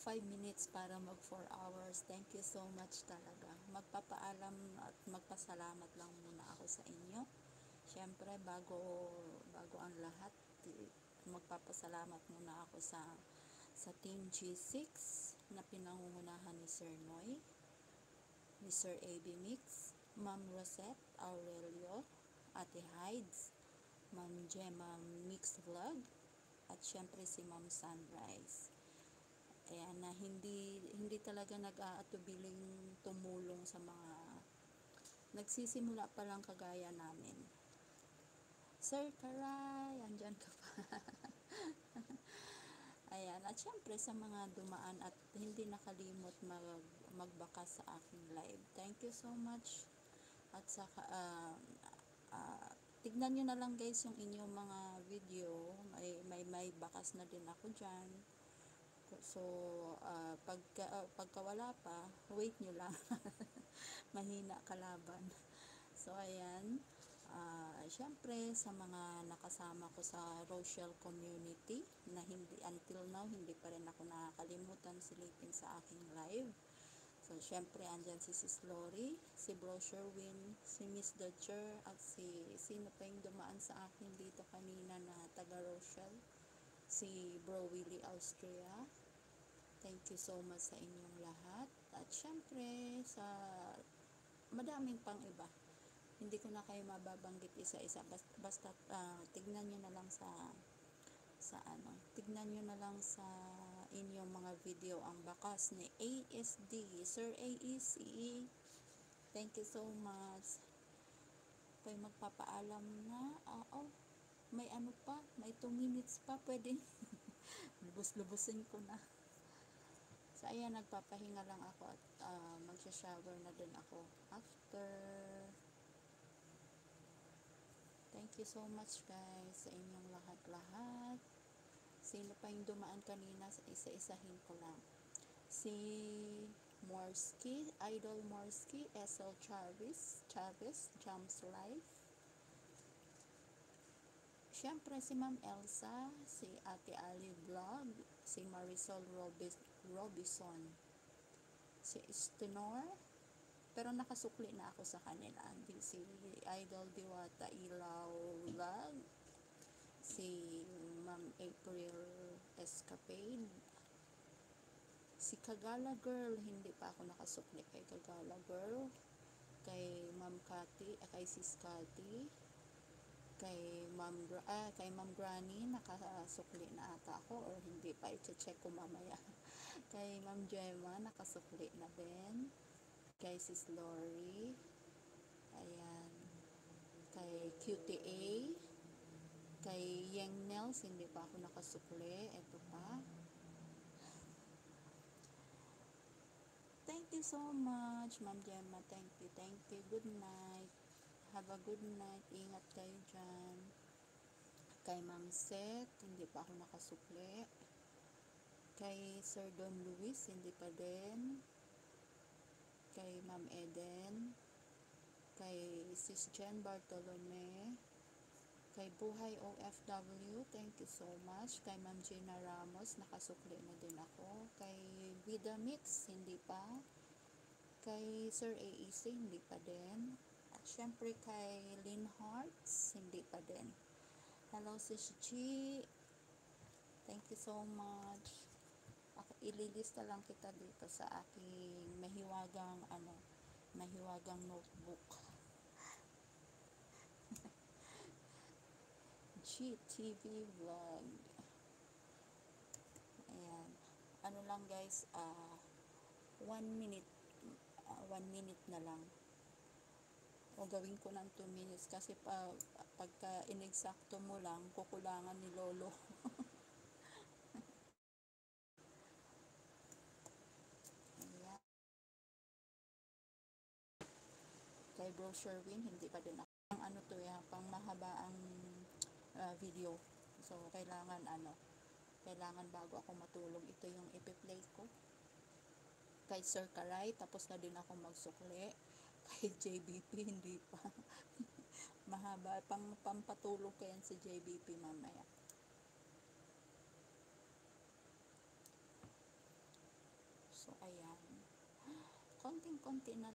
5 minutes para mag 4 hours. Thank you so much talaga. Magpapaalam at magpasalamat lang muna ako sa inyo. Siyempre, bago ang lahat, magpapasalamat muna ako sa Team G6 na pinangungunahan ni Sir Noy, ni Sir AB Mix, Ma'am Rosette Aurelio, Ate Hides, Ma'am Gemma Mix Vlog, at syempre si Ma'am Sunrise. Ayan, na hindi talaga nag-aatubiling tumulong sa mga nagsisimula pa lang kagaya namin. Sir Karay, andyan ka pa. Ayan, at syempre sa mga dumaan at hindi nakalimot magbaka sa aking live. Thank you so much. At saka tignan nyo na lang guys yung inyong mga video. May bakas na din ako dyan. So, pagka wala pa, wait nyo lang. Mahina kalaban. So, ayan. Syempre, sa mga nakasama ko sa Rochelle community na until now, hindi pa rin ako nakakalimutan silipin sa aking live. So, syempre, andyan si Sis Lori, si Bro Sherwin, si Miss Dutcher, at sino pa yung dumaan sa akin dito kanina na taga Rochelle, si Bro Willie Austria. Thank you so much sa inyong lahat. At syempre, sa madaming pang iba. Hindi ko na kayo mababanggit isa-isa. Basta tignan nyo na lang tignan nyo na lang sa inyong mga video ang bakas ni ASD, Sir AEC. Thank you so much. Ako'y magpapaalam na. May ano pa, may 2 minutes pa, pwede. Lubos-lubusin ko na. So, ayan, nagpapahinga lang ako at magsha-shower na din ako after. Thank you so much guys sa inyong lahat-lahat. Sino pa yung dumaan kanina, isa-isahin ko lang. Si Morsky, Idol Morsky, SL Chavez, Jams Life. Siyempre si Ma'am Elsa, si Ate Ali Vlog, si Marisol Robison, si Estinor, pero nakasukli na ako sa kanila. Si Idol Diwata Ilaw Vlog, si Ma'am April Escapade, si Kagala Girl, hindi pa ako nakasukli kay Kagala Girl, kay Ma'am Cathy, kay Sis Cathy, kay Ma'am Granny, nakasukli na ata ako or hindi pa, i-check ko mamaya. Kay Ma'am Gemma, nakasukli na din. Kay Sis Lori, ayan, kay QTA, kay Yang Nels, hindi pa ako nakasukli, eto pa. Thank you so much, Ma'am Gemma, thank you, good night. Have a good night. Ingat kayo dyan. Kay Ma'am Seth, hindi pa ako nakasukli. Kay Sir Don Luis, hindi pa din. Kay Ma'am Eden. Kay Sis Jen Bartolome. Kay Buhay OFW, thank you so much. Kay Ma'am Gina Ramos, nakasukli na din ako. Kay Vida Mix, hindi pa. Kay Sir AEC, hindi pa din. At syempre kay Lynn Hearts, hindi pa din. Hello Sis G, thank you so much. Ililista lang kita dito sa aking mahiwagang notebook. GTV Vlog. Ayan. Ano lang guys, 1 minute na lang. O gawin ko ng 2 minutes kasi pagka inexakto mo lang, kukulangan ni Lolo. Ayan. Kay Bro Sherwin, hindi pa din ako. Ang pang mahaba ang video. So, kailangan bago ako matulog, ito yung ipi-play ko. Kay Sir Karay, tapos na din ako magsukli. Kay JBP, hindi pa. Mahaba, pampatulog ko yan si JBP mamaya. So, ayan. Konting-konti na